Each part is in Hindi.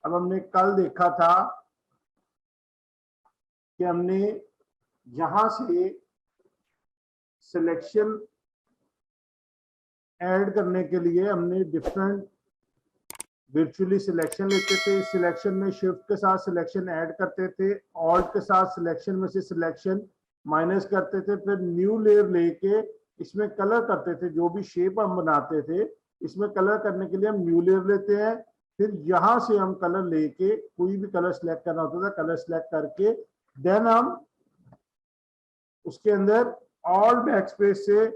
अब हमने कल देखा था कि हमने यहां से सिलेक्शन ऐड करने के लिए हमने डिफरेंट वर्चुअली सिलेक्शन लेते थे। सिलेक्शन में शिफ्ट के साथ सिलेक्शन ऐड करते थे, ऑल्ट के साथ सिलेक्शन में से सिलेक्शन माइनस करते थे, फिर न्यू लेयर लेके इसमें कलर करते थे। जो भी शेप हम बनाते थे इसमें कलर करने के लिए हम न्यू लेयर लेते हैं, फिर यहां से हम कलर लेके कोई भी कलर सिलेक्ट करना होता था, कलर सिलेक्ट करके देन हम उसके अंदर ऑल बैकस्पेस से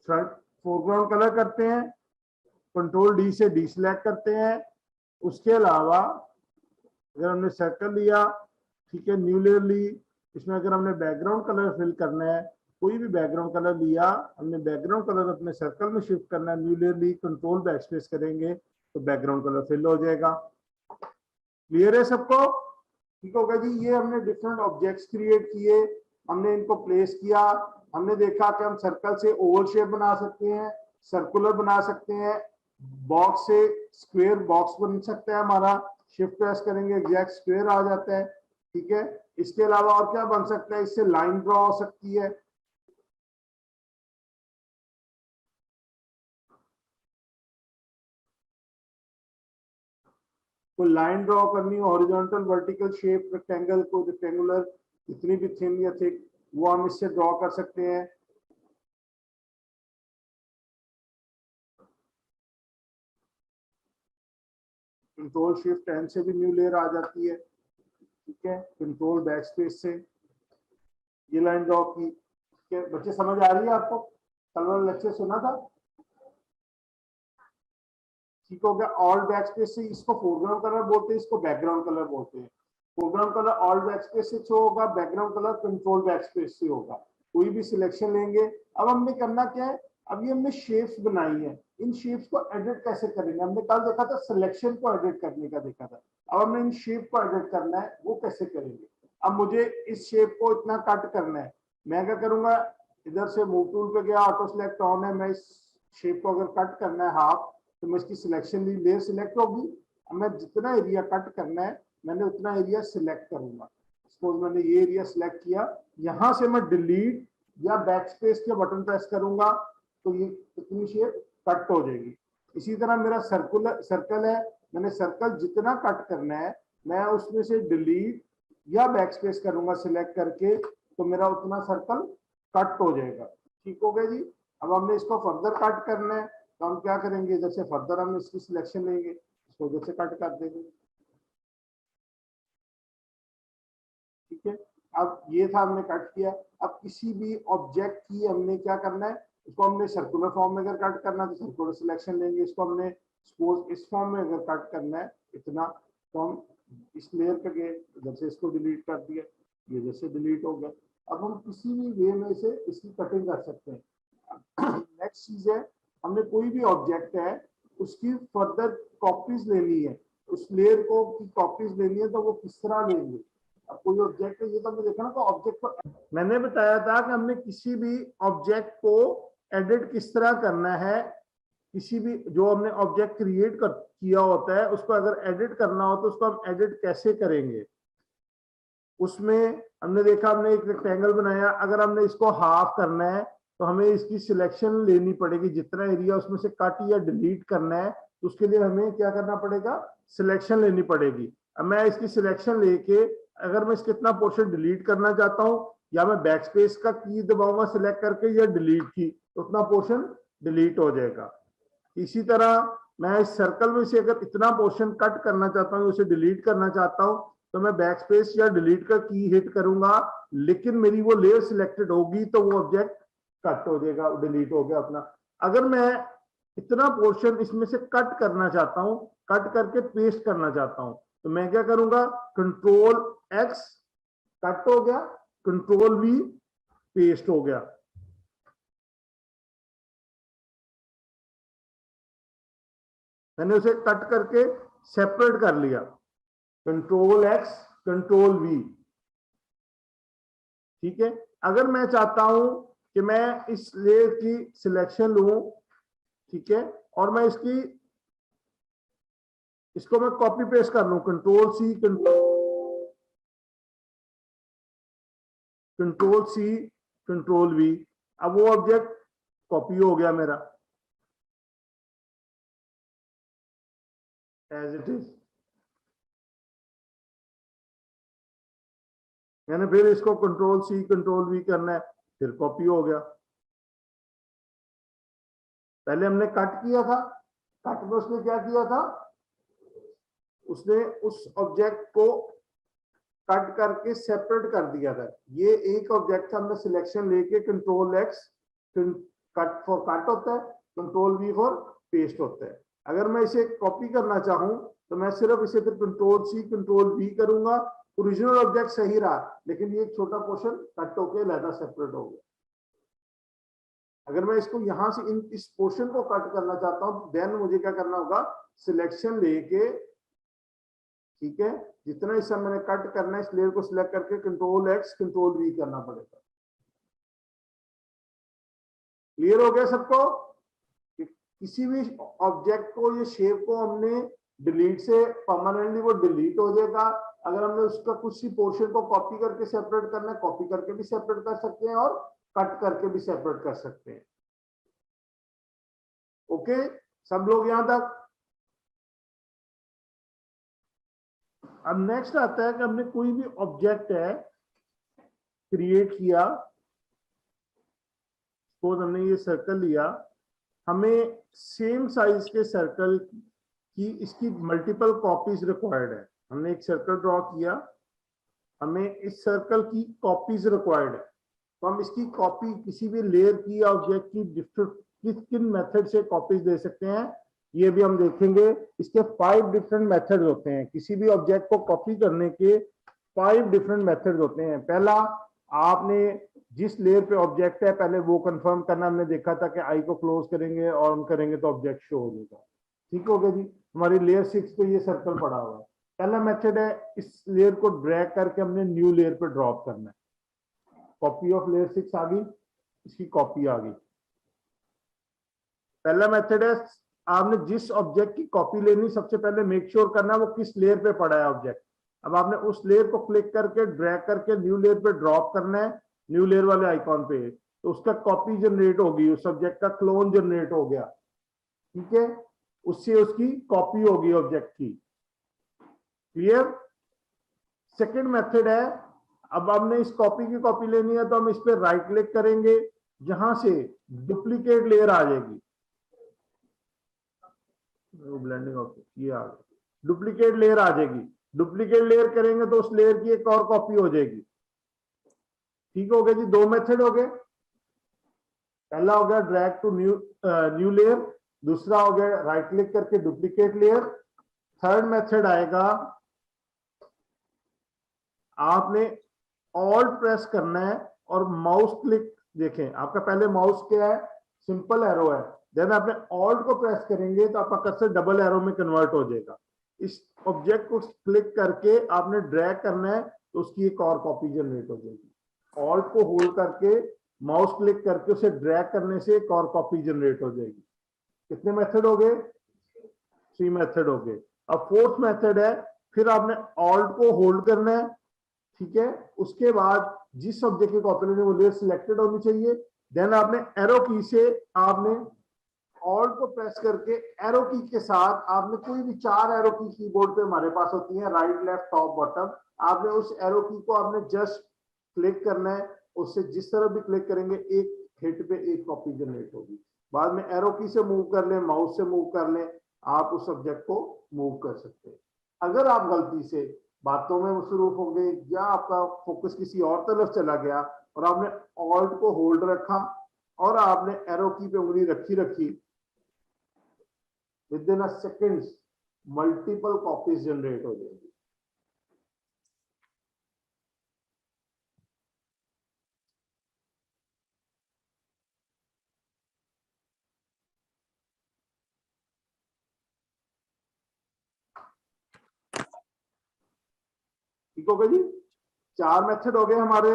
फ्रंट फोरग्राउंड कलर करते हैं, कंट्रोल डी से डी सिलेक्ट करते हैं। उसके अलावा अगर हमने सर्कल लिया, ठीक है, न्यू लेयर ली, इसमें अगर हमने बैकग्राउंड कलर फिल करना है, कोई भी बैकग्राउंड कलर लिया, हमने बैकग्राउंड कलर अपने सर्कल में शिफ्ट करना है, न्यू लेयर ली, कंट्रोल बैकस्पेस करेंगे तो बैकग्राउंड कलर फिल हो जाएगा। क्लियर है सबको? ठीक होगा जी। ये हमने डिफरेंट ऑब्जेक्ट्स क्रिएट किए, हमने इनको प्लेस किया, हमने देखा कि हम सर्कल से ओवल शेप बना सकते हैं, सर्कुलर बना सकते हैं, बॉक्स से स्क्वायर बॉक्स बन सकता है हमारा, शिफ्ट प्रेस करेंगे एग्जैक्ट स्क्वायर आ जाता है। ठीक है, इसके अलावा और क्या बन सकता है, इससे लाइन ड्रॉ हो सकती है। कोई लाइन ड्रॉ करनी हो, हॉरिजॉन्टल वर्टिकल शेप, रेक्टेंगल को रेक्टेंगुलर, इतनी भी थिन या थिक, वो हम इससे ड्रॉ कर सकते हैं। कंट्रोल शिफ्ट एन से भी न्यू लेयर आ जाती है। ठीक है, कंट्रोल बैक स्पेस से ये लाइन ड्रॉ की। ठीक है बच्चे, समझ आ रही है आपको? कल वाला लेक्चर सुना था? ठीक हो गया। ऑल बैक स्पेस से इसको फोरग्राउंड कलर बोलते हैं, इसको बैकग्राउंड कलर बोलते हैं। Foreground colour all back space से शो होगा, background colour control back space से होगा। कोई भी सिलेक्शन लेंगे। अब हमने करना क्या है, अभी हमने शेप्स बनाई है, इन शेप्स को एडिट कैसे करेंगे? हमने कल देखा था सिलेक्शन को एडिट करने का देखा था, अब हमने इन शेप को एडिट करना है, वो कैसे करेंगे? अब मुझे इस शेप को इतना कट करना है, मैं क्या करूंगा, इधर से मूव टूल पे गया, ऑटो सिलेक्ट ऑन है, मैं इस शेप को अगर कट करना है हाफ, तो मैं इसकी सिलेक्शन ली, लेयर सिलेक्ट होगी। अब मैं जितना एरिया कट करना है मैंने उतना एरिया सिलेक्ट करूंगा। सपोज मैंने ये एरिया सिलेक्ट किया, यहां से मैं डिलीट या बैक स्पेस के बटन प्रेस करूंगा तो ये इतनी शेप कट हो जाएगी। इसी तरह मेरा सर्कल है, मैंने सर्कल जितना कट करना है मैं उसमें से डिलीट या बैक स्पेस करूंगा सिलेक्ट करके, तो मेरा उतना सर्कल कट हो जाएगा। ठीक हो गया जी। अब हमने इसको फर्दर कट करना है, तो हम क्या करेंगे, इधर से फर्दर हम इसकी सिलेक्शन लेंगे, इसको इधर से कट कर देंगे। ठीक है, अब ये था हमने कट किया। अब किसी भी ऑब्जेक्ट की हमने क्या करना है, इसको हमने सर्कुलर फॉर्म में अगर कट करना है तो सर्कुलर सिलेक्शन लेंगे, इसको हमने सपोज इस फॉर्म में अगर कट करना है इतना, तो हम इस लेयर पे गए, इधर से इसको डिलीट कर दिया, ये जैसे डिलीट हो गया। अब हम किसी भी वे में से इसकी कटिंग कर सकते हैं। नेक्स्ट चीज है, हमने कोई भी ऑब्जेक्ट है उसकी फर्दर कॉपीज लेनी है, उस लेयर को की कॉपीज लेनी है, तो वो किस तरह लेंगे? अब कोई ऑब्जेक्ट है, ये तो हमने देखा ना, तो ऑब्जेक्ट को मैंने बताया था कि हमने किसी भी ऑब्जेक्ट को एडिट किस तरह करना है। किसी भी जो हमने ऑब्जेक्ट क्रिएट किया होता है उसको अगर एडिट करना हो तो उसको हम एडिट कैसे करेंगे? उसमें हमने देखा, हमने एक रेक्टेंगल बनाया, अगर हमने इसको हाफ करना है तो हमें इसकी सिलेक्शन लेनी पड़ेगी, जितना एरिया उसमें से कट या डिलीट करना है तो उसके लिए हमें क्या करना पड़ेगा, सिलेक्शन लेनी पड़ेगी। अब मैं इसकी सिलेक्शन लेके अगर मैं इसके इतना पोर्शन डिलीट करना चाहता हूँ, या मैं बैक स्पेस का की दबाऊंगा सिलेक्ट करके या डिलीट की, तो उतना पोर्शन डिलीट हो जाएगा। इसी तरह मैं इस सर्कल में से अगर इतना पोर्शन कट करना चाहता हूँ, उसे डिलीट करना चाहता हूँ, तो मैं बैक स्पेस या डिलीट का की हिट करूंगा, लेकिन मेरी वो लेयर सिलेक्टेड होगी तो वो ऑब्जेक्ट कट हो जाएगा, डिलीट हो गया अपना। अगर मैं इतना पोर्शन इसमें से कट करना चाहता हूं, कट करके पेस्ट करना चाहता हूं, तो मैं क्या करूंगा, कंट्रोल एक्स, कट हो गया, कंट्रोल वी, पेस्ट हो गया। मैंने उसे कट करके सेपरेट कर लिया, कंट्रोल एक्स, कंट्रोल वी। ठीक है, अगर मैं चाहता हूं कि मैं इस लेयर की सिलेक्शन लूं, ठीक है, और मैं इसकी इसको मैं कॉपी पेस्ट कर लूं, कंट्रोल सी कंट्रोल वी। अब वो ऑब्जेक्ट कॉपी हो गया मेरा एज इट इज। मैंने फिर इसको कंट्रोल सी कंट्रोल वी करना है, फिर कॉपी हो गया। पहले हमने कट किया था, कट में उसने क्या किया था, उसने उस ऑब्जेक्ट को कट करके सेपरेट कर दिया था। ये एक ऑब्जेक्ट था, हमने सिलेक्शन लेके control x cut for cut होता है, कंट्रोल वी फॉर पेस्ट होता है। अगर मैं इसे कॉपी करना चाहूं तो मैं सिर्फ इसे फिर कंट्रोल सी कंट्रोल वी करूंगा। ओरिजिनल ऑब्जेक्ट सही रहा, लेकिन ये एक छोटा पोर्शन कट होके लहदा सेपरेट हो गया। अगर मैं इसको यहां से इस पोर्शन को कट करना चाहता हूं, देन मुझे क्या करना होगा, सिलेक्शन लेके, ठीक है, जितना हिस्सा मैंने कट करना है इस लेयर को सिलेक्ट करके कंट्रोल एक्स कंट्रोल वी करना पड़ेगा। क्लियर हो गया सबको? किसी भी ऑब्जेक्ट को, ये शेप को हमने डिलीट से परमानेंटली वो डिलीट हो जाएगा। अगर हमने उसका कुछ सी पोर्शन को कॉपी करके सेपरेट करना है, कॉपी करके भी सेपरेट कर सकते हैं और कट करके भी सेपरेट कर सकते हैं। ओके, सब लोग यहां तक? अब नेक्स्ट आता है कि हमने कोई भी ऑब्जेक्ट है क्रिएट किया, सपोज हमने ये सर्कल लिया, हमें सेम साइज के सर्कल की इसकी मल्टीपल कॉपीज रिक्वायर्ड है। हमने एक सर्कल ड्रॉ किया, हमें इस सर्कल की कॉपीज रिक्वायर्ड है, तो हम इसकी कॉपी किसी भी लेयर की या ऑब्जेक्ट की डिफरेंट किन मेथड से कॉपीज दे सकते हैं, ये भी हम देखेंगे। इसके 5 डिफरेंट मेथड्स होते हैं। किसी भी ऑब्जेक्ट को कॉपी करने के 5 डिफरेंट मेथड्स होते हैं। पहला, आपने जिस लेयर पे ऑब्जेक्ट है पहले वो कंफर्म करना। हमने देखा था कि आई को क्लोज करेंगे ऑन करेंगे तो ऑब्जेक्ट शो हो जाएगा। ठीक हो गया जी। हमारी लेयर 6 पे ये सर्कल पड़ा हुआ है। पहला मेथड है, इस लेयर को ड्रैग करके हमने न्यू लेयर पे ड्रॉप करना है। कॉपी ऑफ लेयर 6 आ गई, इसकी कॉपी आ गई। पहला मेथड है, आपने जिस ऑब्जेक्ट की कॉपी लेनी, सबसे पहले मेक श्योर करना वो किस लेयर पे पड़ा है ऑब्जेक्ट। अब आपने उस लेयर को क्लिक करके ड्रैग करके न्यू लेयर पे ड्रॉप करना है, न्यू लेयर वाले आइकॉन पे, तो उसका कॉपी जनरेट होगी, उस ऑब्जेक्ट का क्लोन जनरेट हो गया। ठीक है, उससे उसकी कॉपी होगी ऑब्जेक्ट की। क्लियर? सेकेंड मेथड है, अब हमने इस कॉपी की कॉपी लेनी है तो हम इस पर राइट क्लिक करेंगे, जहां से डुप्लीकेट लेयर आ जाएगी। ब्लेंडिंग ऑप्शन ये आ गया, डुप्लीकेट लेयर आ जाएगी। डुप्लीकेट लेयर करेंगे तो उस लेयर की एक और कॉपी हो जाएगी। ठीक हो गया जी, 2 मेथड हो गए। पहला हो गया ड्रैग टू न्यू लेयर, दूसरा हो गया राइट क्लिक करके डुप्लीकेट लेयर। थर्ड मेथड आएगा, आपने ऑल्ट प्रेस करना है और माउस क्लिक, देखें आपका पहले माउस क्या है, सिंपल एरो है, देन आपने ऑल्ट को प्रेस करेंगे तो आपका कर्सर डबल एरो में कन्वर्ट हो जाएगा। इस ऑब्जेक्ट को क्लिक करके आपने ड्रैग करना है तो उसकी एक और कॉपी जनरेट हो जाएगी। ऑल्ट को होल्ड करके माउस क्लिक करके उसे ड्रैग करने से एक और कॉपी जनरेट हो जाएगी। कितने मेथड हो गए? 3 मेथड हो गए। अब फोर्थ मेथड है, फिर आपने ऑल्ट को होल्ड करना है, ठीक है, उसके बाद जिस ऑब्जेक्ट की कॉपी लेनी वो लेयर सिलेक्टेड होनी चाहिए। देन आपने एरो की से, आपने ऑल्ट को प्रेस करके एरो की के साथ आपने कोई भी 4 एरो की कीबोर्ड पे हमारे पास होती है, राइट लेफ्ट टॉप बॉटम, आपने उस एरो की को आपने जस्ट क्लिक करना है, उससे जिस तरह भी क्लिक करेंगे एक हिट पे एक कॉपी जनरेट होगी। बाद में एरो की से मूव कर लें, माउस से मूव कर लें, आप उस ऑब्जेक्ट को मूव कर सकते हैं। अगर आप गलती से बातों में मसरूफ हो गए या आपका फोकस किसी और तरफ चला गया और आपने ऑल्ट को होल्ड रखा और आपने एरो की पे उंगली रखी, with in a second multiple copies generate हो जाएगी। ठीक हो गया जी, 4 मेथड हो गए हमारे।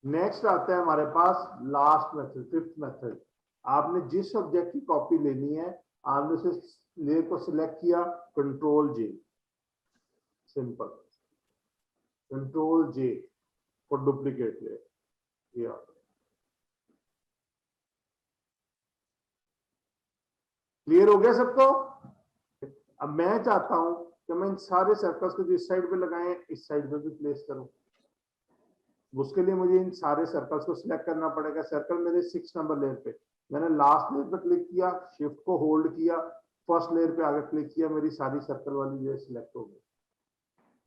नेक्स्ट आता है हमारे पास लास्ट मेथड, 5th मेथड। आपने जिस ऑब्जेक्ट की कॉपी लेनी है, आपने उसे लेयर को सिलेक्ट किया, control J, simple control J for duplicate layer. ये क्लियर हो गया सबको? अब मैं चाहता हूं कि मैं इन सारे सर्कल्स को जो इस साइड पे लगाए इस साइड पे भी प्लेस करूं। उसके लिए मुझे इन सारे सर्कल्स को सिलेक्ट करना पड़ेगा। सर्कल मेरे 6 नंबर लेयर पे, मैंने लास्ट लेयर पे क्लिक किया, शिफ्ट को होल्ड किया, फर्स्ट लेयर पे आगे क्लिक किया, मेरी सारी सर्कल वाली लेयर सिलेक्ट हो गई।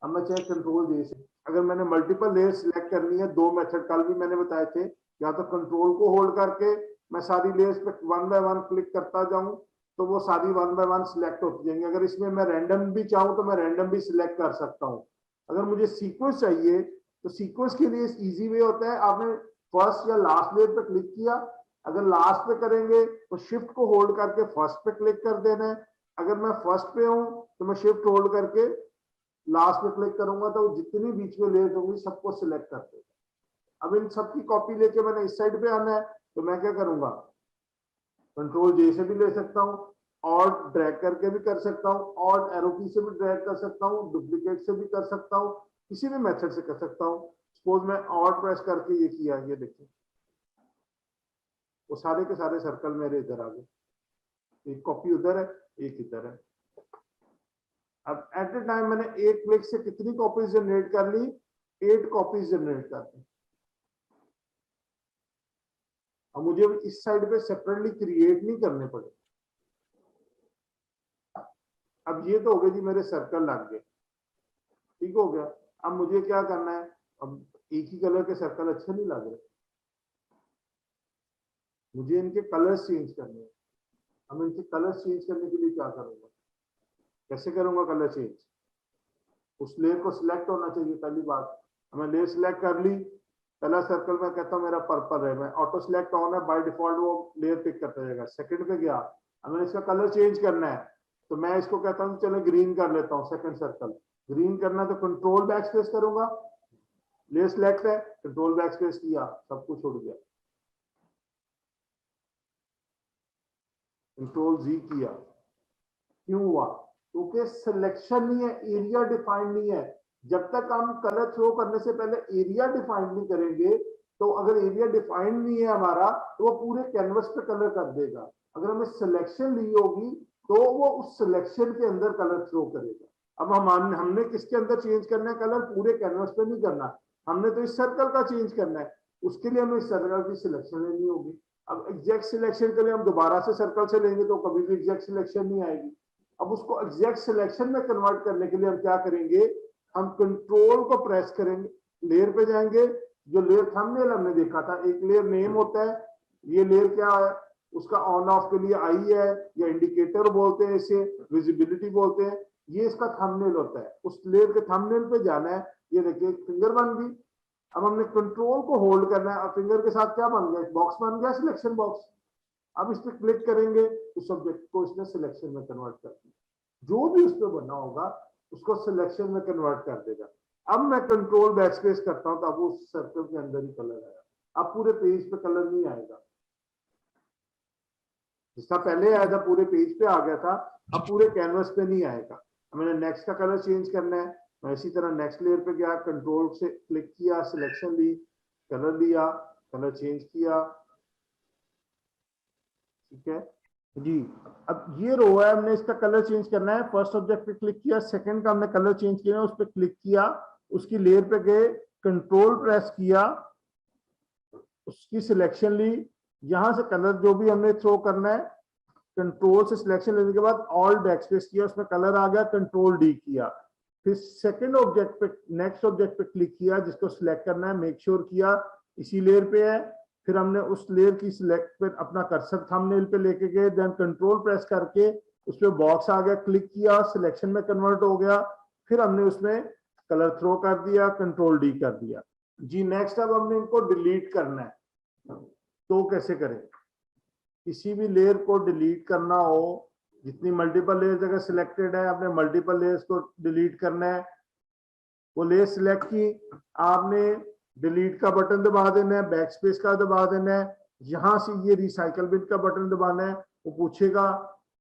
अब मैं चाहे कंट्रोल जे से, अगर मैंने मल्टीपल लेयर सिलेक्ट करनी है, 2 मेथड कल भी मैंने बताए थे, या तो कंट्रोल को होल्ड करके मैं सारी लेयर्स पे 1 बाय 1 क्लिक करता जाऊं तो वो सारी 1 बाय 1 सिलेक्ट होती जाएंगी। अगर इसमें मैं रैंडम भी चाहूँ तो मैं रैंडम भी सिलेक्ट कर सकता हूँ। अगर मुझे सीक्वेंस चाहिए तो सीक्वेंस के लिए इजी वे होता है, आपने फर्स्ट या लास्ट लेयर पे क्लिक किया, अगर लास्ट पे करेंगे तो शिफ्ट को होल्ड करके फर्स्ट पे क्लिक कर देना है। अगर मैं फर्स्ट पे हूं तो मैं शिफ्ट होल्ड करके लास्ट पे क्लिक करूंगा तो जितनी बीच में लेयर होंगी सबको सिलेक्ट कर देगा। अब इन सबकी कॉपी लेके मैंने इस साइड पे आना है तो मैं क्या करूंगा, कंट्रोल जे से भी ले सकता हूँ, और ड्रैग करके भी कर सकता हूँ, और एरो की से भी ड्रैग कर सकता हूँ, डुप्लीकेट से भी कर सकता हूँ, किसी भी मेथड से कर सकता हूँ। सपोज मैं और प्रेस करके ये किया, ये देखिए वो सारे के सारे सर्कल मेरे इधर आ गए, एक कॉपी उधर है एक इधर है। अब एट ए टाइम मैंने एक क्लिक से कितनी कॉपीज जनरेट कर ली, 8 कॉपीज जनरेट कर दी। अब मुझे इस साइड पे सेपरेटली क्रिएट नहीं करने पड़े। अब ये तो हो गए जी मेरे सर्कल लग गए, ठीक हो गया। अब मुझे क्या करना है, अब एक ही कलर के सर्कल अच्छे नहीं लग रहे, मुझे इनके कलर्स चेंज करने हैं। अब इनके कलर्स चेंज करने के लिए क्या करूंगा, कैसे करूंगा कलर चेंज? उस लेयर को सिलेक्ट होना चाहिए पहली बात। मैं लेयर सिलेक्ट कर ली, पहला सर्कल मैं कहता हूँ मेरा पर्पल है, मैं ऑटो सिलेक्ट ऑन है, बाय डिफॉल्ट वो लेयर पिक करता जाएगा। सेकंड पे गया, अब मैंने इसका कलर चेंज करना है तो मैं इसको कहता हूँ चलो ग्रीन कर लेता हूँ। सेकंड सर्कल ग्रीन करना तो कंट्रोल बैक स्पेस करूंगा, लेयर सिलेक्ट है, कंट्रोल बैक स्पेस किया, सब कुछ उड़ गया। कंट्रोल जी किया, क्यों हुआ? क्योंकि सिलेक्शन नहीं है, एरिया डिफाइंड नहीं है। जब तक हम कलर थ्रो करने से पहले एरिया डिफाइंड नहीं करेंगे, तो अगर एरिया डिफाइंड नहीं है हमारा तो वो पूरे कैनवस पे कलर कर देगा। अगर हमें सिलेक्शन ली होगी तो वो उस सिलेक्शन के अंदर कलर थ्रो करेगा। अब हमने किसके अंदर चेंज करना है कलर, पूरे कैनवस पे नहीं करना, हमने तो इस सर्कल का चेंज करना है। उसके लिए हमें इस सर्कल की सिलेक्शन लेनी होगी। अब एग्जैक्ट सिलेक्शन के लिए हम दोबारा से सर्कल से लेंगे तो कभी भी एग्जैक्ट सिलेक्शन नहीं आएगी। अब उसको एग्जैक्ट सिलेक्शन में कन्वर्ट करने के लिए हम क्या करेंगे, हम कंट्रोल को प्रेस करेंगे, लेयर पे जाएंगे, जो लेयर थंबनेल हमने देखा था, एक लेयर नेम होता है, ये लेयर क्या है, उसका ऑन ऑफ के लिए आई है या इंडिकेटर बोलते हैं, इसे विजिबिलिटी बोलते हैं, ये इसका थंबनेल होता है। उस लेयर के थंबनेल पे जाना है, ये देखिए फिंगर बन गई। अब हमने कंट्रोल को होल्ड करना है, अब फिंगर के साथ क्या बन गया, बॉक्स बन गया, सिलेक्शन बॉक्स। अब इस पर क्लिक करेंगे तो सब्जेक्ट को इसने सिलेक्शन में कन्वर्ट कर दिया, जो भी उस पर बना होगा उसको सिलेक्शन में कन्वर्ट कर देगा। अब मैं कंट्रोल बैकस्पेस करता हूं तो अब उस सर्कल के अंदर ही कलर आया, अब पूरे पेज पे कलर नहीं आएगा। जिसका पहले आया था पूरे पेज पे आ गया था, अब पूरे कैनवस पे नहीं आएगा। मैंने नेक्स्ट का कलर चेंज करना है, मैं इसी तरह नेक्स्ट लेयर पे गया, कंट्रोल से क्लिक किया, सिलेक्शन ली, कलर लिया, कलर चेंज किया, ठीक है जी। अब ये रो है, हमने इसका कलर चेंज करना है, फर्स्ट ऑब्जेक्ट पे क्लिक किया, सेकंड का हमने कलर चेंज किया, उस पर क्लिक किया, उसकी लेयर पे गए, कंट्रोल प्रेस किया, उसकी सिलेक्शन ली, यहां से कलर जो भी हमने थ्रो करना है, कंट्रोल से सिलेक्शन लेने के बाद ऑल बैकस्पेस किया, उसमें कलर आ गया, कंट्रोल डी किया, फिर सेकंड ऑब्जेक्ट पे, नेक्स्ट ऑब्जेक्ट पे क्लिक किया, जिसको सिलेक्ट करना है, मेक श्योर किया इसी लेयर पे है, फिर हमने उस लेयर की सिलेक्ट पे अपना कर्सर थंबनेल पे लेके गए, देन कंट्रोल प्रेस करके उस पे बॉक्स आ गया, क्लिक किया, सिलेक्शन में कन्वर्ट हो गया, फिर हमने उसमें कलर थ्रो कर दिया, कंट्रोल डी कर दिया जी। नेक्स्ट अब हमने इनको डिलीट करना है, तो कैसे करें? किसी भी लेयर को डिलीट करना हो, जितनी मल्टीपल लेयर्स अगर सिलेक्टेड है, आपने मल्टीपल लेयर्स को डिलीट करना है, वो लेयर सिलेक्ट की, आपने डिलीट का बटन दबा देना है, बैक स्पेस का दबा देना है, यहां से ये रिसाइकल बिन का बटन दबाना है, वो पूछेगा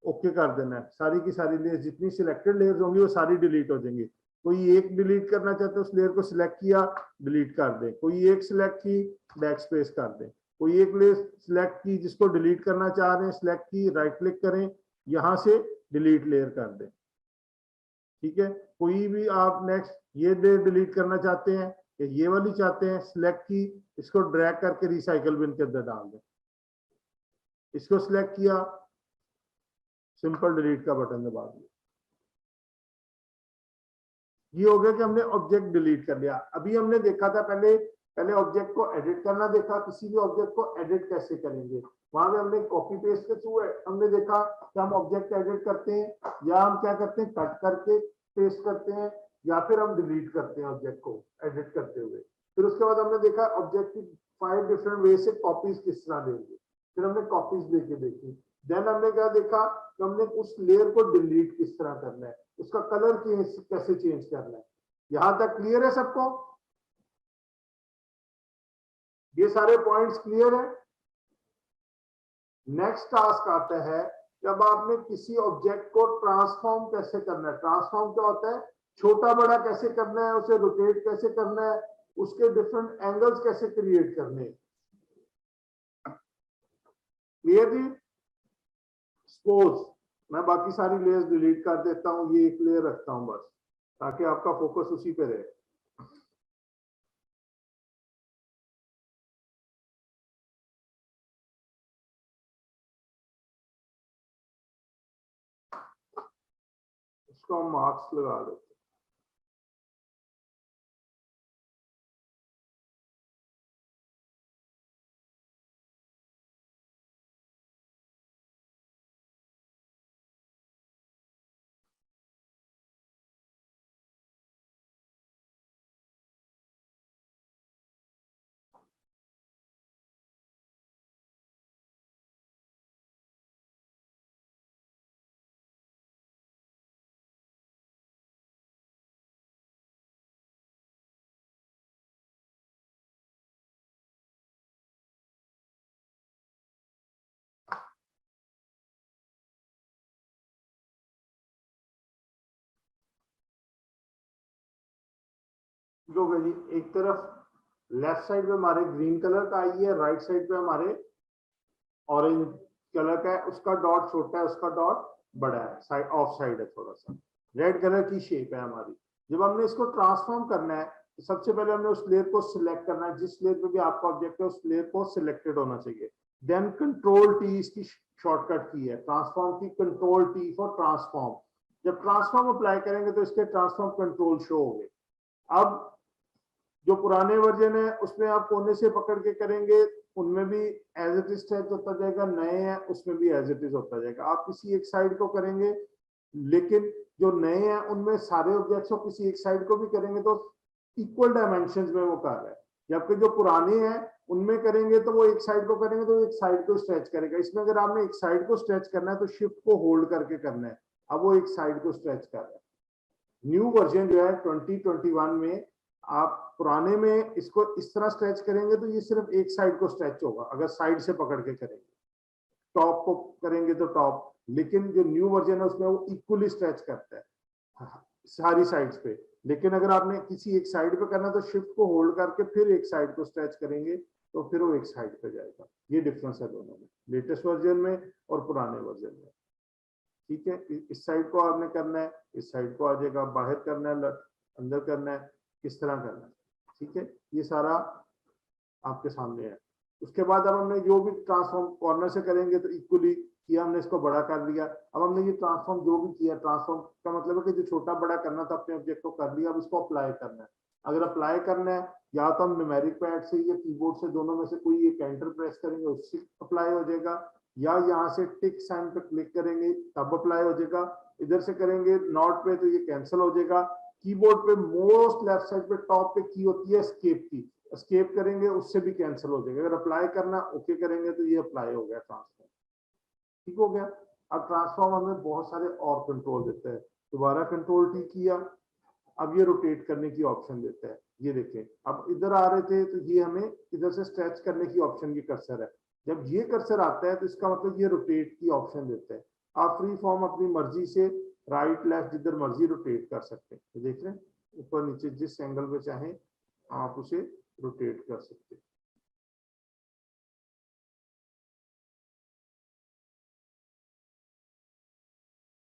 ओके कर देना है। सारी की सारी लेयर, जितनी सिलेक्टेड लेयर्स होंगी वो सारी डिलीट हो जाएंगी। कोई एक डिलीट करना चाहते हैं, उस लेयर को सिलेक्ट किया, डिलीट कर दें। कोई एक सिलेक्ट की, बैक स्पेस कर दें। कोई एक लेयर सिलेक्ट की जिसको डिलीट करना चाह रहे हैं, सिलेक्ट की, राइट क्लिक करें, यहां से डिलीट लेयर कर दें। ठीक है, कोई भी आप नेक्स्ट ये लेयर डिलीट करना चाहते हैं या ये वाली चाहते हैं, सिलेक्ट की, इसको ड्रैग करके रिसाइकल बिन के अंदर डाल दें। इसको सिलेक्ट किया, सिंपल डिलीट का बटन दबा दिया। ये हो गया कि हमने ऑब्जेक्ट डिलीट कर लिया। अभी हमने देखा था पहले ऑब्जेक्ट को एडिट करना देखा, किसी भी ऑब्जेक्ट को एडिट कैसे करेंगे। वहां पे हमने कॉपी पेस्ट के थ्रू हमने देखा कि हम ऑब्जेक्ट एडिट करते हैं या हम क्या करते हैं, कट करके पेस्ट करते हैं या फिर हम डिलीट करते हैं ऑब्जेक्ट को एडिट करते हुए। फिर उसके बाद हमने देखा ऑब्जेक्ट की 5 डिफरेंट वे से कॉपीज किस तरह देंगे, फिर हमने कॉपीज लेके देखी। देन हमने क्या देखा कि हमने उस लेयर को डिलीट किस तरह करना है, उसका कलर कैसे चेंज करना है। यहां तक क्लियर है सबको? ये सारे पॉइंट्स क्लियर है? नेक्स्ट टास्क आता है, जब आपने किसी ऑब्जेक्ट को ट्रांसफॉर्म कैसे करना है। ट्रांसफॉर्म क्या होता है, छोटा बड़ा कैसे करना है, उसे रोटेट कैसे करना है, उसके डिफरेंट एंगल्स कैसे क्रिएट करने हैं। क्लियर जी? सपोज मैं बाकी सारी लेयर्स डिलीट कर देता हूं, ये एक लेयर रखता हूं बस, ताकि आपका फोकस उसी पे रहे। इसको हम मार्क्स लगा लेते हैं। जो जी एक तरफ लेफ्ट साइड पे हमारे ग्रीन कलर का आई है, राइट साइड पे हमारे ऑरेंज कलर का है। उसका डॉट छोटा है, उसका डॉट बड़ा है, साइड ऑफ साइड है थोड़ा सा। रेड कलर की शेप है हमारी। जब हमने इसको ट्रांसफॉर्म करना है तो सबसे पहले हमने उस लेयर को सिलेक्ट करना है। जिस लेयर पे भी आपका ऑब्जेक्ट है उस लेयर को सिलेक्टेड होना चाहिए। देन कंट्रोल टी इसकी शॉर्टकट की है, ट्रांसफॉर्म की कंट्रोल टी फॉर ट्रांसफॉर्म। जब ट्रांसफॉर्म अप्लाई करेंगे तो इसके ट्रांसफॉर्म कंट्रोल शो होंगे। अब जो पुराने वर्जन है उसमें आप कोने से पकड़ के करेंगे, उनमें भी एज इट इज स्ट्रेच होता जाएगा, नए हैं उसमें भी एज इट इज होता जाएगा। आप किसी एक साइड को करेंगे, लेकिन जो नए हैं उनमें सारे ऑब्जेक्ट्स को किसी एक साइड को भी करेंगे तो इक्वल डायमेंशंस में वो कर रहा है। जबकि जो पुराने हैं उनमें करेंगे तो वो एक साइड को करेंगे तो एक साइड को स्ट्रेच करेगा। इसमें अगर आपने एक साइड को स्ट्रेच करना है तो शिफ्ट को होल्ड करके करना है। अब वो एक साइड को स्ट्रेच कर रहा है। न्यू वर्जन जो है 2021 में, आप पुराने में इसको इस तरह स्ट्रेच करेंगे तो ये सिर्फ एक साइड को स्ट्रेच होगा अगर साइड से पकड़ के करेंगे। टॉप को करेंगे तो टॉप, लेकिन जो न्यू वर्जन है उसमें वो इक्वली स्ट्रेच करता है सारी साइड्स पे। लेकिन अगर आपने किसी एक साइड पे करना तो शिफ्ट को होल्ड करके फिर एक साइड को स्ट्रेच करेंगे तो फिर वो एक साइड पे जाएगा। ये डिफरेंस है दोनों में, लेटेस्ट वर्जन में और पुराने वर्जन में। ठीक है, इस साइड को आपने करना है, इस साइड को आ जाएगा, बाहर करना है, अंदर करना है, किस तरह करना है। ठीक है, ये सारा आपके सामने है। उसके बाद अब हमने जो भी ट्रांसफॉर्म कॉर्नर से करेंगे तो इक्वली किया, हमने इसको बड़ा कर लिया। अब हमने ये ट्रांसफॉर्म जो भी किया, ट्रांसफॉर्म का मतलब है कि जो छोटा बड़ा करना था अपने ऑब्जेक्ट को कर लिया, अब इसको अप्लाई करना है। अगर अप्लाई करना है या तो हम न्यूमेरिक पैड से या कीबोर्ड से, दोनों में से कोई एक एंटर प्रेस करेंगे उससे अप्लाई हो जाएगा, या यहाँ से टिक साइन पे क्लिक करेंगे तब अप्लाई हो जाएगा। इधर से करेंगे नॉट पे तो ये कैंसिल हो जाएगा। कीबोर्ड पे मोस्ट लेफ्ट साइड पे टॉप पे की होती है एस्केप की, एस्केप करेंगे उससे भी कैंसिल हो जाएगा। अगर अप्लाई करना ओके करेंगे तो ये अप्लाई हो गया ट्रांसफॉर्म। ठीक हो गया। अब ट्रांसफॉर्म हमें बहुत सारे और कंट्रोल देता है। दोबारा कंट्रोल टी किया, अब ये रोटेट करने की ऑप्शन देता है। ये देखें, अब इधर आ रहे थे तो ये हमें इधर से स्ट्रेच करने की ऑप्शन की कर्सर है। जब ये कर्सर आता है तो इसका मतलब ये रोटेट की ऑप्शन देता है। आप फ्री फॉर्म अपनी मर्जी से राइट लेफ्ट जिधर मर्जी रोटेट कर सकते हैं। तो देख रहे हैं ऊपर नीचे जिस एंगल पे चाहें आप उसे रोटेट कर सकते हैं।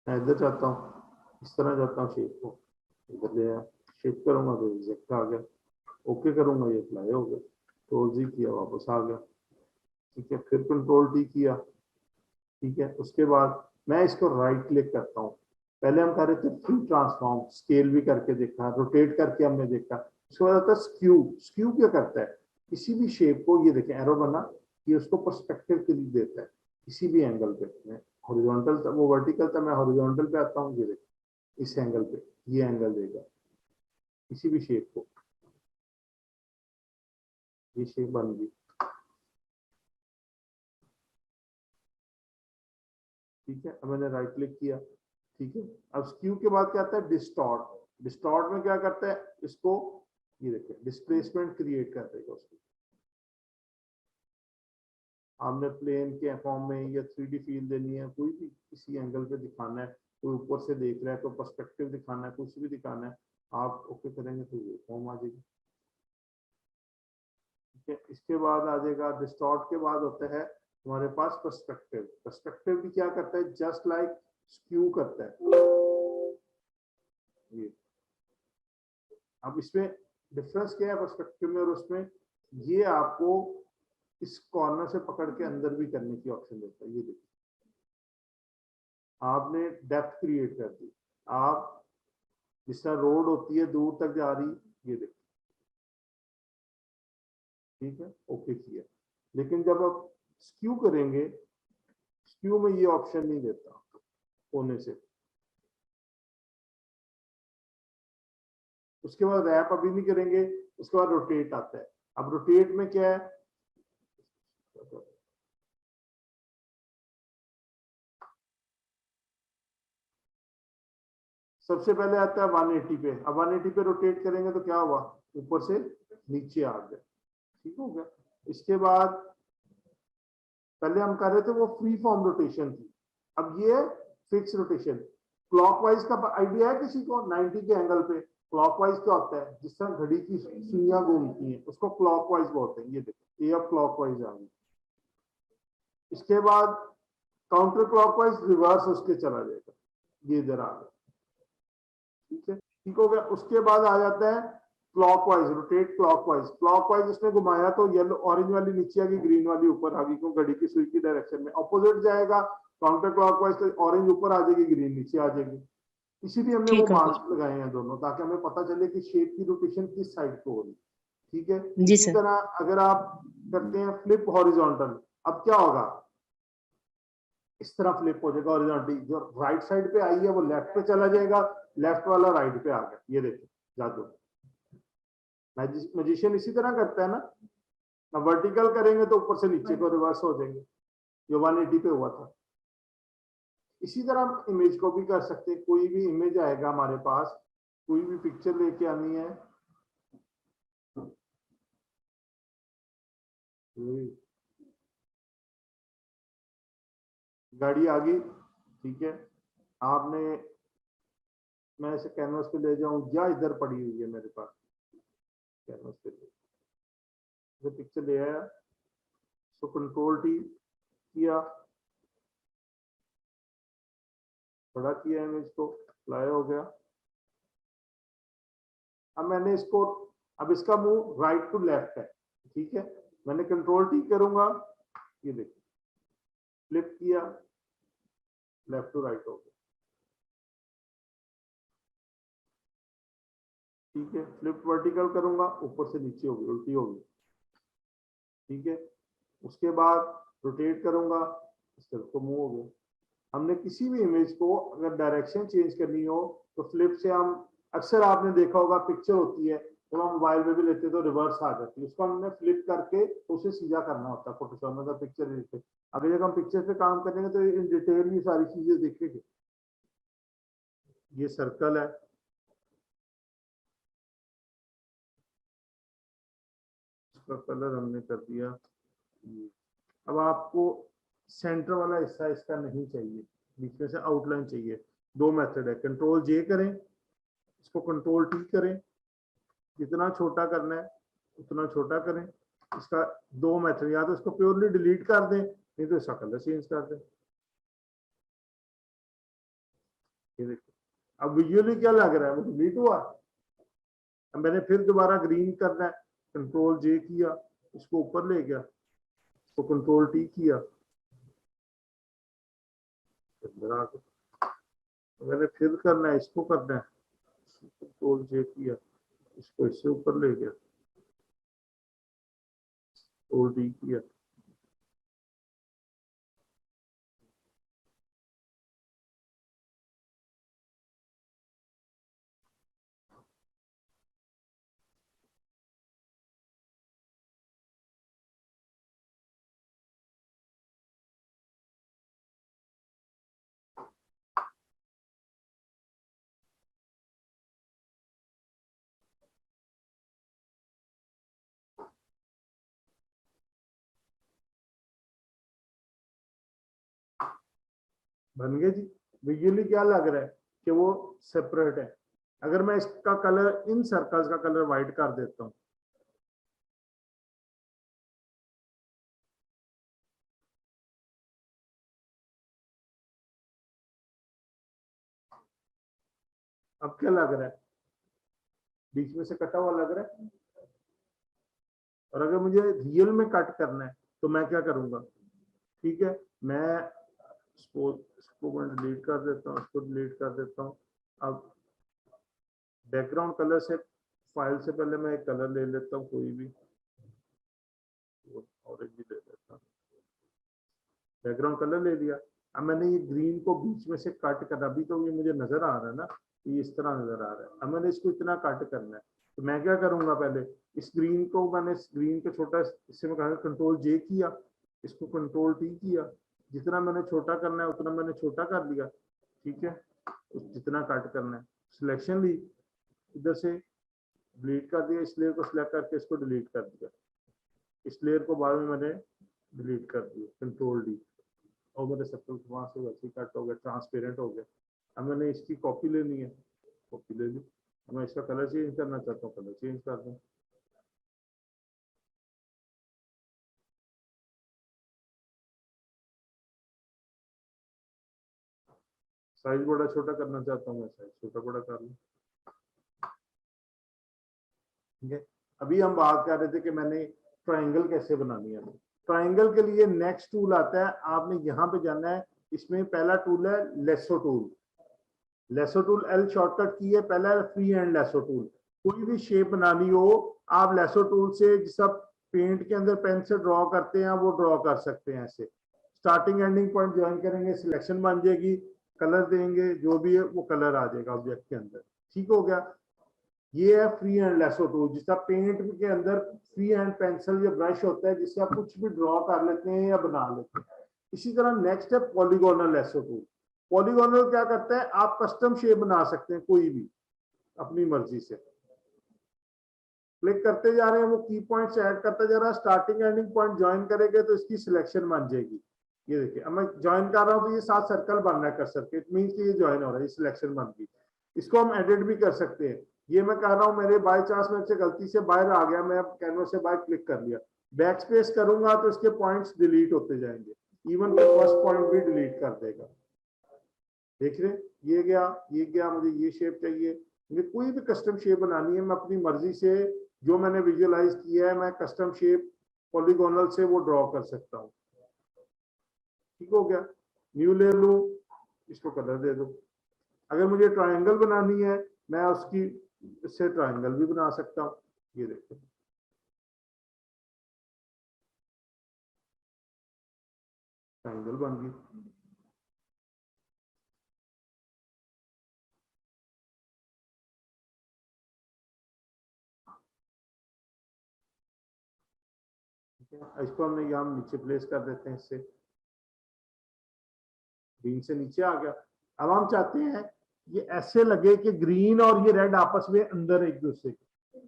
मैं इधर जाता हूँ, इस तरह जाता हूँ, शेप को इधर ले आया, शेप करूंगा तो एग्जैक्ट आ गया, ओके करूंगा ये अप्लाई हो गया, कंट्रोल जी किया वापस आ गया। ठीक है, फिर कंट्रोल टी किया। ठीक है, उसके बाद मैं इसको राइट क्लिक करता हूँ। पहले हम कर रहे थे फ्री ट्रांसफॉर्म, स्केल भी करके देखा, रोटेट करके हमने देखा। उसके बाद आता है स्क्यू। स्क्यू क्या करता है, किसी भी शेप को, ये देखें एरो बना, ये उसको पर्सपेक्टिव के लिए देता है किसी भी एंगल पे। मैं हॉरिजॉन्टल था, वो वर्टिकल था, मैं हॉरिजॉन्टल पे आता हूँ, ये देखें इस एंगल पे ये एंगल देगा किसी भी शेप को। ये शेप बन गई। ठीक है, अब मैंने राइट क्लिक किया। ठीक है, अब स्क्यू के बाद क्या आता है, डिस्टॉर्ट। डिस्टॉर्ट में क्या करता है, इसको ये देखिए डिस्प्लेसमेंट क्रिएट कर देगा उसको। आपने प्लेन के फॉर्म में या 3D फील देनी है, कोई भी किसी एंगल पे दिखाना है, कोई ऊपर से देख रहा है तो पर्सपेक्टिव दिखाना है, कुछ भी दिखाना है, आप ओके करेंगे तो ये फॉर्म आ जाएगी। ठीक है, इसके बाद आ जाएगा डिस्टॉर्ट के बाद होता है हमारे पास पर्सपेक्टिव। पर्सपेक्टिव भी क्या करता है, जस्ट लाइक स्क्यू करता है ये। अब इसमें डिफरेंस क्या है पर्सपेक्टिव में और उसमें, ये आपको इस कॉर्नर से पकड़ के अंदर भी करने की ऑप्शन देता है। ये देखिए आपने डेप्थ क्रिएट कर दी, आप जिस तरह रोड होती है दूर तक जा रही, ये देखिए। ठीक है, ओके किया। लेकिन जब आप स्क्यू करेंगे, स्क्यू में ये ऑप्शन नहीं देता होने से। उसके बाद रैप अभी नहीं करेंगे, उसके बाद रोटेट आता है। अब रोटेट में क्या है, सबसे पहले आता है 180 पे। अब 180 पे रोटेट करेंगे तो क्या हुआ, ऊपर से नीचे आ गया। ठीक हो गया। इसके बाद पहले हम कर रहे थे वो फ्री फॉर्म रोटेशन थी, अब ये है फिक्स रोटेशन। क्लॉकवाइज का आइडिया है किसी को, 90 के एंगल पे क्लॉकवाइज क्या होता है, जिस तरह घड़ी की सुइयां घूमती हैं उसको क्लॉकवाइज बोलते हैं। ये देखो ये अब क्लॉकवाइज आ गई। इसके बाद काउंटर क्लॉकवाइज रिवर्स उसके चला जाएगा, ये इधर आ गया। ठीक है, ठीक हो गया। उसके बाद आ जाता है क्लॉकवाइज, रोटेट क्लॉकवाइज। क्लॉकवाइज उसने घुमाया तो येलो ऑरेंज वाली नीचे आ गई, ग्रीन वाली ऊपर आ गई, क्योंकि घड़ी की सुई की डायरेक्शन में। अपोजिट जाएगा काउंटर क्लॉकवाइज तो ऑरेंज ऊपर आ जाएगी, ग्रीन नीचे आ जाएगी। इसीलिए हमने वो ठीक हो गया। मार्क्स लगाए हैं दोनों, ताकि हमें पता चले कि शेप की रोटेशन किस साइड को हो रही। ठीक है, जी इसी सर। तरह अगर आप करते हैं फ्लिप हॉरिजॉन्टल, अब क्या होगा, इस तरह फ्लिप हो जाएगा हॉरिजॉन्टली, जो राइट साइड पे आई है वो लेफ्ट पे चला जाएगा, लेफ्ट वाला राइट पे आ गया। ये देखो जादू, मैजिशियन इसी तरह करता है ना। अब वर्टिकल करेंगे तो ऊपर से नीचे को रिवर्स हो जाएंगे, जो 180 पे हुआ था। इसी तरह हम इमेज को भी कर सकते हैं। कोई भी इमेज आएगा हमारे पास, कोई भी पिक्चर लेके आनी है, गाड़ी आ गई। ठीक है, आपने, मैं इसे कैनवस पे ले जाऊं या इधर पड़ी हुई है मेरे पास, कैनवस पे पिक्चर ले आया, तो कंट्रोल टी किया, बड़ा किया इमेज को, अप्लाई हो गया। अब मैंने इसको, अब इसका मूव राइट टू लेफ्ट है। ठीक है, मैंने कंट्रोल टी करूंगा, ये देखिए फ्लिप किया, लेफ्ट टू राइट हो गया। ठीक है, फ्लिप वर्टिकल करूंगा, ऊपर से नीचे होगी, उल्टी होगी। ठीक है, उसके बाद रोटेट करूंगा, इस तरफ को मूव हो गया। हमने किसी भी इमेज को अगर डायरेक्शन चेंज करनी हो तो फ्लिप से हम, अक्सर आपने देखा होगा पिक्चर होती है जब हम मोबाइल में भी लेते हैं तो रिवर्स आ जाती है, उसको हमने फ्लिप करके उसे सीधा करना होता है फोटोशॉप में। पिक्चर अगर जब हम पिक्चर पे काम करेंगे तो इन डिटेल ये सारी चीजें देखेंगे। ये सर्कल है, इसका कलर हमने कर दिया। अब आपको सेंटर वाला हिस्सा इसका नहीं चाहिए, बीच में से आउटलाइन चाहिए। दो मेथड है, कंट्रोल जे करें, इसको कंट्रोल टी करें, जितना छोटा करना है उतना छोटा करें। इसका दो मेथड, या तो इसको प्योरली डिलीट कर दें, नहीं तो इसका कलर चेंज कर दें। ये देखिए अब विजुअली क्या लग रहा है, वो डिलीट हुआ। अब मैंने फिर दोबारा ग्रीन करना है, कंट्रोल जे किया, इसको ऊपर ले गया, इसको कंट्रोल टी किया, मैंने फिर करना है, इसको करना है, कंट्रोल जे किया, इसको इससे ऊपर ले गया, कंट्रोल डी किया। बन गए जी। विजुअली क्या लग रहा है कि वो सेपरेट है। अगर मैं इसका कलर, इन सर्कल्स का कलर व्हाइट कर देता हूँ, अब क्या लग रहा है, बीच में से कटा हुआ लग रहा है। और अगर मुझे रियल में कट करना है तो मैं क्या करूंगा, ठीक है, मैं इसको मैं डिलीट कर देता हूँ, इसको डिलीट कर देता हूँ। अब बैकग्राउंड कलर से, फाइल से पहले मैं एक कलर ले लेता हूँ, कोई भी ऑरेंज ले लेता हूँ, बैकग्राउंड कलर ले लिया। अब मैंने ये ग्रीन को बीच में से कट करना, अभी तो ये मुझे नजर आ रहा है ना, ये इस तरह नजर आ रहा है। अब मैंने इसको इतना कट करना है, तो मैं क्या करूंगा, पहले इस ग्रीन को, मैंने इस ग्रीन को छोटा, इससे मैं कहा कंट्रोल जे किया, इसको कंट्रोल टी किया, जितना मैंने छोटा करना है उतना मैंने छोटा कर लिया, ठीक है, जितना कट करना है। सिलेक्शन ली, इधर से डिलीट कर दिया, इस लेयर को सिलेक्ट करके इसको डिलीट कर दिया, इस लेयर को बाद में मैंने डिलीट कर दिया, कंट्रोल डी, और मेरे सर्कल वहां से वैसे ही कट हो गया, ट्रांसपेरेंट हो गया। अब मैंने इसकी कॉपी लेनी है, कॉपी ले ली। मैं इसका कलर चेंज करना चाहता हूँ, कलर चेंज कर दूँ। साइज बड़ा छोटा करना चाहता हूँ, मैं साइज छोटा बड़ा कर लूँ, ठीक है। अभी हम बात कर रहे थे कि मैंने ट्राइंगल कैसे बनानी है। ट्राइंगल के लिए नेक्स्ट टूल आता है, आपने यहाँ पे जाना है। इसमें पहला टूल है lasso tool. Lasso tool L shortcut की है, पहला फ्री हैंड लेसो टूल। कोई भी शेप बनानी हो आप लेसो टूल से, जिस पेंट के अंदर पेन से ड्रॉ करते हैं वो ड्रॉ कर सकते हैं। ऐसे स्टार्टिंग एंडिंग पॉइंट ज्वाइन करेंगे, सिलेक्शन बन जाएगी, कलर देंगे, जो भी है वो कलर आ जाएगा ऑब्जेक्ट के अंदर, ठीक हो गया। ये है फ्री हैंड लेसो टूल, जिसका पेंट के अंदर फ्री हैंड पेंसिल या ब्रश होता है, जिससे आप कुछ भी ड्रॉ कर लेते हैं या बना लेते हैं। इसी तरह नेक्स्ट है पॉलीगोनल लेसो टूल। पॉलीगोनल क्या करता है, आप कस्टम शेप बना सकते हैं कोई भी अपनी मर्जी से। क्लिक करते जा रहे हैं, वो की पॉइंट्स ऐड करता जा रहा है, स्टार्टिंग एंडिंग पॉइंट ज्वाइन करेंगे तो इसकी सिलेक्शन बन जाएगी। ये देखिए, अब मैं ज्वाइन कर रहा हूँ तो ये 7 सर्कल बन रहा है कर्सर के, इट मींस कि ये ज्वाइन हो रहा है, ये सिलेक्शन बन गई। इसको हम एडिट भी कर सकते हैं। ये मैं कर रहा हूँ, मेरे बाय चांस मेरे से गलती से बाहर आ गया, मैं अब कैनवस से बाहर क्लिक कर लिया, बैक स्पेस करूंगा तो इसके पॉइंट्स डिलीट होते जाएंगे, इवन फर्स्ट पॉइंट भी डिलीट कर देगा। देख रहे, ये गया, मुझे ये शेप चाहिए, मुझे कोई भी कस्टम शेप बनानी है, मैं अपनी मर्जी से जो मैंने विजुअलाइज किया है, मैं कस्टम शेप पॉलीगोनल से वो ड्रॉ कर सकता हूँ, ठीक हो गया। न्यू लेयर लूं, इसको कलर दे दो। अगर मुझे ट्रायंगल बनानी है, मैं उसकी इससे ट्रायंगल भी बना सकता हूँ। ये देखो, ट्रायंगल बन गई। इसको हमने यहाँ नीचे प्लेस कर देते हैं, इससे ग्रीन से नीचे आ गया। अब हम चाहते हैं ये ऐसे लगे कि ग्रीन और ये रेड आपस में अंदर एक दूसरे के,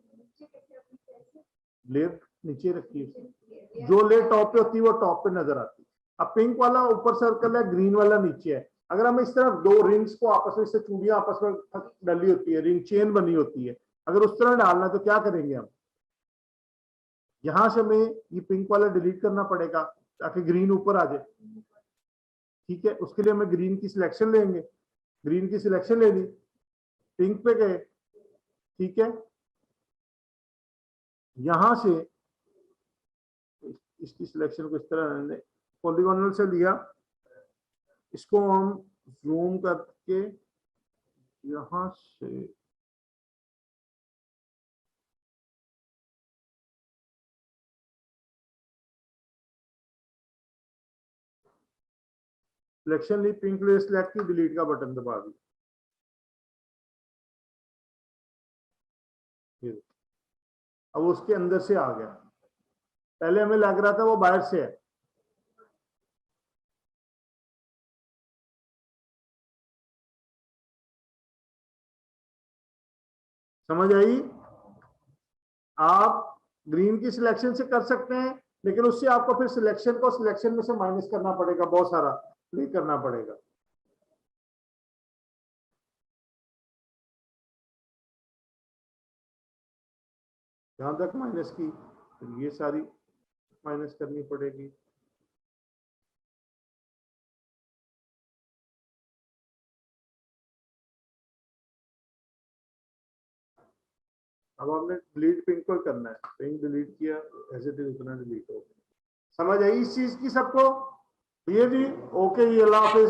लेयर नीचे रखी है, जो लेयर टॉप पे होती है वो टॉप पे नजर आती है। अब पिंक वाला ऊपर सर्कल है, ग्रीन वाला नीचे है। अगर हम इस तरह दो रिंग्स को आपस में, इससे चूड़ियां आपस में डली होती है, रिंग चेन बनी होती है, अगर उस तरह डालना है तो क्या करेंगे हम, यहां से हमें ये पिंक वाला डिलीट करना पड़ेगा ताकि ग्रीन ऊपर आ जाए। ठीक है, उसके लिए हमें ग्रीन की सिलेक्शन लेंगे, ग्रीन की सिलेक्शन ले ली, पिंक पे गए। ठीक है, यहां से इसकी सिलेक्शन को इस तरह पॉलीगोनल से लिया, इसको हम जूम करके यहां से सिलेक्शन ली, पिंक ले सिलेक्ट की, डिलीट का बटन दबा दिया। अब उसके अंदर से आ गया, पहले हमें लग रहा था वो बाहर से है। समझ आई? आप ग्रीन की सिलेक्शन से कर सकते हैं, लेकिन उससे आपको फिर सिलेक्शन को सिलेक्शन में से माइनस करना पड़ेगा, बहुत सारा क्लिक करना पड़ेगा। यहां तक माइनस की, फिर ये सारी माइनस करनी पड़ेगी। अब हमने डिलीट पिंक को करना है, पिंक डिलीट किया, एज इट इज उतना डिलीट हो गया। समझ आई इस चीज की सबको? ये जी ओके, ये अल्लाह हाफिज।